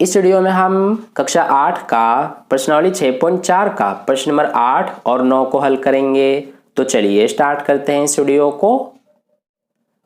इस वीडियो में हम कक्षा 8 का प्रश्नावली 6.4 का प्रश्न नंबर 8 और 9 को हल करेंगे। तो चलिए स्टार्ट करते हैं इस वीडियो को।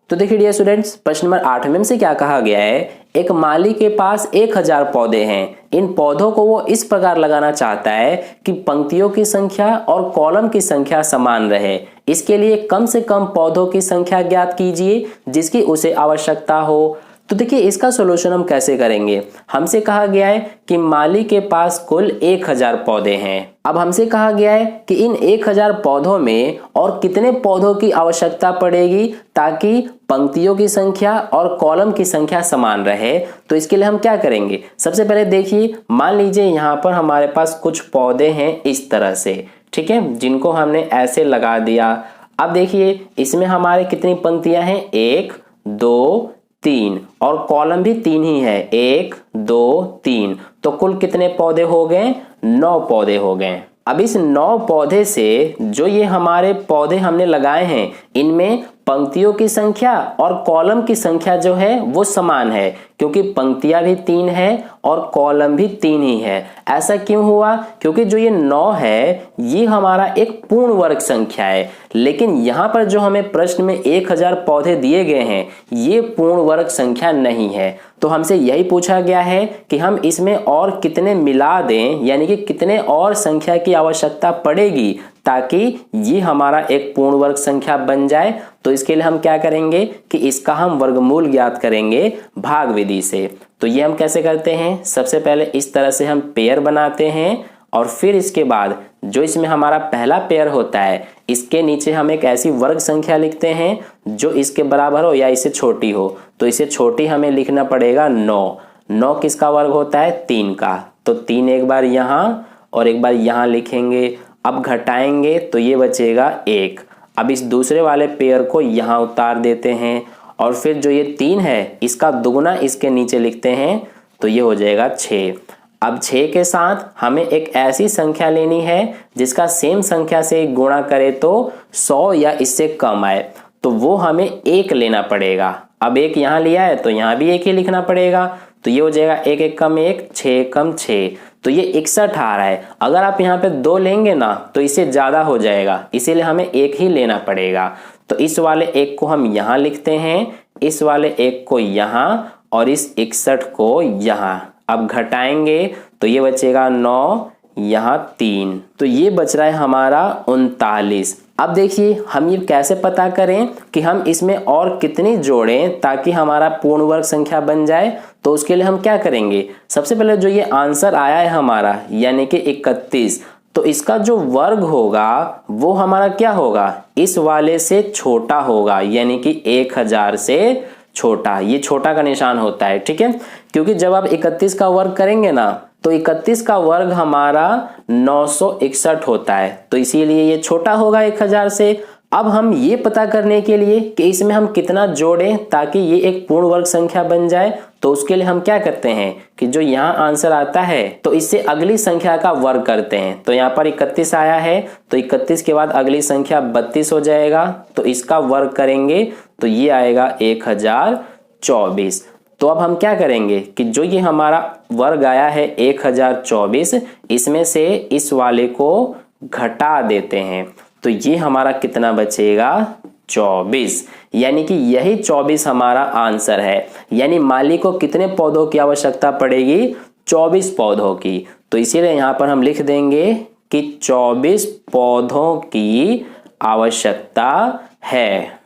तो देखिए डियर स्टूडेंट्स, प्रश्न नंबर 8 में हमसे क्या कहा गया है। एक माली के पास 1000 पौधे हैं। इन पौधों को वो इस प्रकार लगाना चाहता है कि पंक्तियों की संख्या और कॉलम की संख्या समान रहे। इसके लिए कम से कम पौधों की संख्या ज्ञात कीजिए जिसकी उसे आवश्यकता हो। तो देखिए इसका सॉल्यूशन हम कैसे करेंगे। हमसे कहा गया है कि माली के पास कुल 1000 पौधे हैं। अब हमसे कहा गया है कि इन 1000 पौधों में और कितने पौधों की आवश्यकता पड़ेगी ताकि पंक्तियों की संख्या और कॉलम की संख्या समान रहे। तो इसके लिए हम क्या करेंगे, सबसे पहले देखिए, मान लीजिए यहाँ पर हमारे पास कुछ पौधे हैं इस तरह से, ठीक है, जिनको हमने ऐसे लगा दिया। अब देखिए इसमें हमारे कितनी पंक्तियां हैं, 1 2 3 और कॉलम भी 3 ही है, 1 2 3। तो कुल कितने पौधे हो गए, 9 पौधे हो गए। अब इस 9 पौधे से जो ये हमारे पौधे हमने लगाए हैं इनमें पंक्तियों की संख्या और कॉलम की संख्या जो है वो समान है, क्योंकि पंक्तियां भी 3 है और कॉलम भी 3 ही है। ऐसा क्यों हुआ, क्योंकि जो ये 9 है ये हमारा एक पूर्ण वर्ग संख्या है, लेकिन यहाँ पर जो हमें प्रश्न में 1000 पौधे दिए गए हैं ये पूर्ण वर्ग संख्या नहीं है। तो हमसे यही पूछा गया है कि हम इसमें और कितने मिला दें, यानी कि कितने और संख्या की आवश्यकता पड़ेगी ताकि ये हमारा एक पूर्ण वर्ग संख्या बन जाए। तो इसके लिए हम क्या करेंगे कि इसका हम वर्गमूल ज्ञात करेंगे भाग विधि से। तो ये हम कैसे करते हैं, सबसे पहले इस तरह से हम पेयर बनाते हैं और फिर इसके बाद जो इसमें हमारा पहला पेयर होता है इसके नीचे हम एक ऐसी वर्ग संख्या लिखते हैं जो इसके बराबर हो या इससे छोटी हो। तो इसे छोटी हमें लिखना पड़ेगा 9। 9 किसका वर्ग होता है, 3 का। तो 3 एक बार यहाँ और एक बार यहाँ लिखेंगे। अब घटाएंगे तो ये बचेगा 1। अब इस दूसरे वाले पेयर को यहाँ उतार देते हैं और फिर जो ये 3 है इसका दुगुना इसके नीचे लिखते हैं तो ये हो जाएगा 6। अब 6 के साथ हमें एक ऐसी संख्या लेनी है जिसका सेम संख्या से गुणा करे तो 100 या इससे कम आए, तो वो हमें 1 लेना पड़ेगा। अब 1 यहाँ लिया है तो यहाँ भी 1 ही लिखना पड़ेगा। तो ये हो जाएगा 1 1 कम 1, 6 कम 6, तो ये 61 आ रहा है। अगर आप यहाँ पे 2 लेंगे ना तो इससे ज्यादा हो जाएगा, इसीलिए हमें 1 ही लेना पड़ेगा। तो इस वाले 1 को हम यहाँ लिखते हैं, इस वाले 1 को यहाँ और इस 61 को यहाँ। अब घटाएंगे तो ये बचेगा 9, यहाँ 3, तो ये बच रहा है हमारा 39। अब देखिए हम ये कैसे पता करें कि हम इसमें और कितनी जोड़ें ताकि हमारा पूर्ण वर्ग संख्या बन जाए। तो उसके लिए हम क्या करेंगे, सबसे पहले जो ये आंसर आया है हमारा यानी कि 31, तो इसका जो वर्ग होगा वो हमारा क्या होगा, इस वाले से छोटा होगा, यानी कि 1000 से छोटा। ये छोटा का निशान होता है, ठीक है, क्योंकि जब आप 31 का वर्ग करेंगे ना तो 31 का वर्ग हमारा 961 होता है, तो इसीलिए ये छोटा होगा 1000 से। अब हम ये पता करने के लिए कि इसमें हम कितना जोड़ें ताकि ये एक पूर्ण वर्ग संख्या बन जाए, तो उसके लिए हम क्या करते हैं कि जो यहाँ आंसर आता है तो इससे अगली संख्या का वर्ग करते हैं। तो यहाँ पर 31 आया है तो 31 के बाद अगली संख्या 32 हो जाएगा, तो इसका वर्ग करेंगे तो ये आएगा 1024। तो अब हम क्या करेंगे कि जो ये हमारा वर्ग आया है 1024, इसमें से इस वाले को घटा देते हैं, तो ये हमारा कितना बचेगा, 24। यानी कि यही 24 हमारा आंसर है। यानी माली को कितने पौधों की आवश्यकता पड़ेगी, 24 पौधों की। तो इसीलिए यहाँ पर हम लिख देंगे कि 24 पौधों की आवश्यकता है,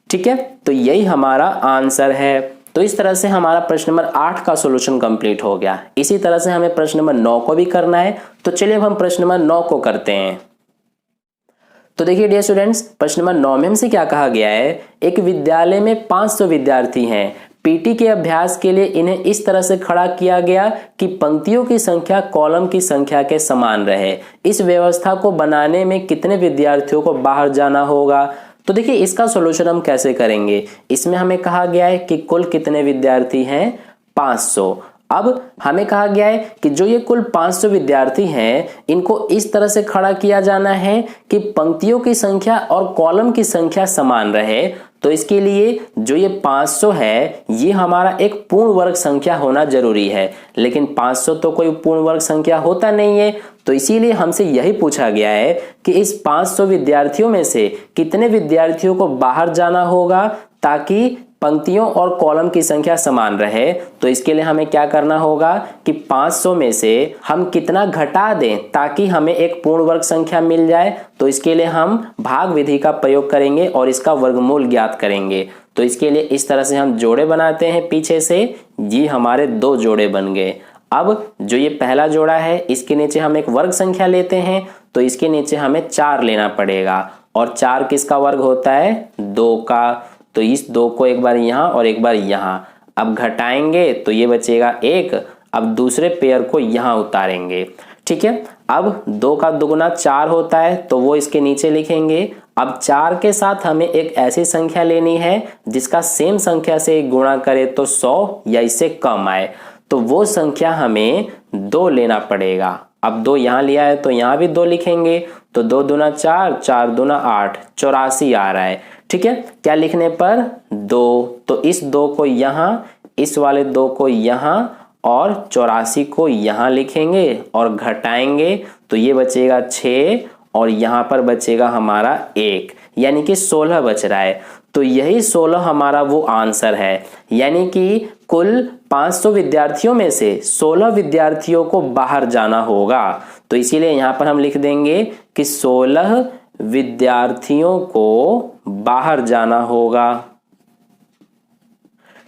ठीक है। तो यही हमारा आंसर है। तो इस तरह से हमारा प्रश्न नंबर 8 का सॉल्यूशन कंप्लीट हो गया। इसी तरह से हमें प्रश्न नंबर 9 को भी करना है। तो चलिए अब हम प्रश्न नंबर 9 को करते हैं। तो देखिए डियर स्टूडेंट्स, प्रश्न नंबर 9 में हमसे क्या कहा गया है, एक विद्यालय में 500 विद्यार्थी हैं। पीटी के अभ्यास के लिए इन्हें इस तरह से खड़ा किया गया कि पंक्तियों की संख्या कॉलम की संख्या के समान रहे। इस व्यवस्था को बनाने में कितने विद्यार्थियों को बाहर जाना होगा। तो देखिए इसका सॉल्यूशन हम कैसे करेंगे। इसमें हमें कहा गया है कि कुल कितने विद्यार्थी हैं, 500। अब हमें कहा गया है कि जो ये कुल 500 विद्यार्थी हैं इनको इस तरह से खड़ा किया जाना है कि पंक्तियों की संख्या और कॉलम की संख्या समान रहे। तो इसके लिए जो ये 500 है ये हमारा एक पूर्ण वर्ग संख्या होना जरूरी है, लेकिन 500 तो कोई पूर्ण वर्ग संख्या होता नहीं है। तो इसीलिए हमसे यही पूछा गया है कि इस 500 विद्यार्थियों में से कितने विद्यार्थियों को बाहर जाना होगा ताकि पंक्तियों और कॉलम की संख्या समान रहे। तो इसके लिए हमें क्या करना होगा कि 500 में से हम कितना घटा दें ताकि हमें एक पूर्ण वर्ग संख्या मिल जाए। तो इसके लिए हम भाग विधि का प्रयोग करेंगे और इसका वर्गमूल ज्ञात करेंगे। तो इसके लिए इस तरह से हम जोड़े बनाते हैं पीछे से, ये हमारे 2 जोड़े बन गए। अब जो ये पहला जोड़ा है इसके नीचे हम एक वर्ग संख्या लेते हैं, तो इसके नीचे हमें 4 लेना पड़ेगा। और 4 किसका वर्ग होता है? 2 का। तो इस 2 को एक बार यहाँ और एक बार यहाँ, अब घटाएंगे तो ये बचेगा 1। अब दूसरे पेयर को यहाँ उतारेंगे, ठीक है। अब 2 का दुगुना 4 होता है तो वो इसके नीचे लिखेंगे। अब 4 के साथ हमें एक ऐसी संख्या लेनी है जिसका सेम संख्या से गुणा करे तो 100 या इससे कम आए, तो वो संख्या हमें 2 लेना पड़ेगा। अब 2 यहाँ लिया है तो यहाँ भी 2 लिखेंगे, तो 2 दूना 4, 4 दूना 8, 84 आ रहा है, ठीक है। क्या लिखने पर? 2। तो इस 2 को यहाँ, इस वाले 2 को यहाँ और 84 को यहाँ लिखेंगे और घटाएंगे तो ये बचेगा 6 और यहाँ पर बचेगा हमारा 1, यानी कि 16 बच रहा है। तो यही 16 हमारा वो आंसर है, यानी कि कुल 500 विद्यार्थियों में से 16 विद्यार्थियों को बाहर जाना होगा। तो इसीलिए यहाँ पर हम लिख देंगे कि 16 विद्यार्थियों को बाहर जाना होगा,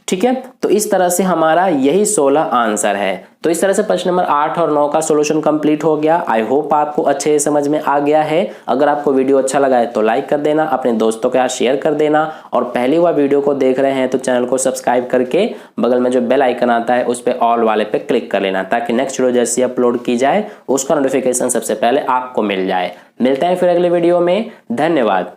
ठीक है। तो इस तरह से हमारा यही 16 आंसर है। तो इस तरह से प्रश्न नंबर 8 और 9 का सॉल्यूशन कंप्लीट हो गया। आई होप आपको अच्छे से समझ में आ गया है। अगर आपको वीडियो अच्छा लगा है तो लाइक कर देना, अपने दोस्तों के साथ शेयर कर देना, और पहली बार वीडियो को देख रहे हैं तो चैनल को सब्सक्राइब करके बगल में जो बेल आइकन आता है उस पर ऑल वाले पे क्लिक कर लेना, ताकि नेक्स्ट वीडियो जैसी अपलोड की जाए उसका नोटिफिकेशन सबसे पहले आपको मिल जाए। मिलते हैं फिर अगले वीडियो में। धन्यवाद।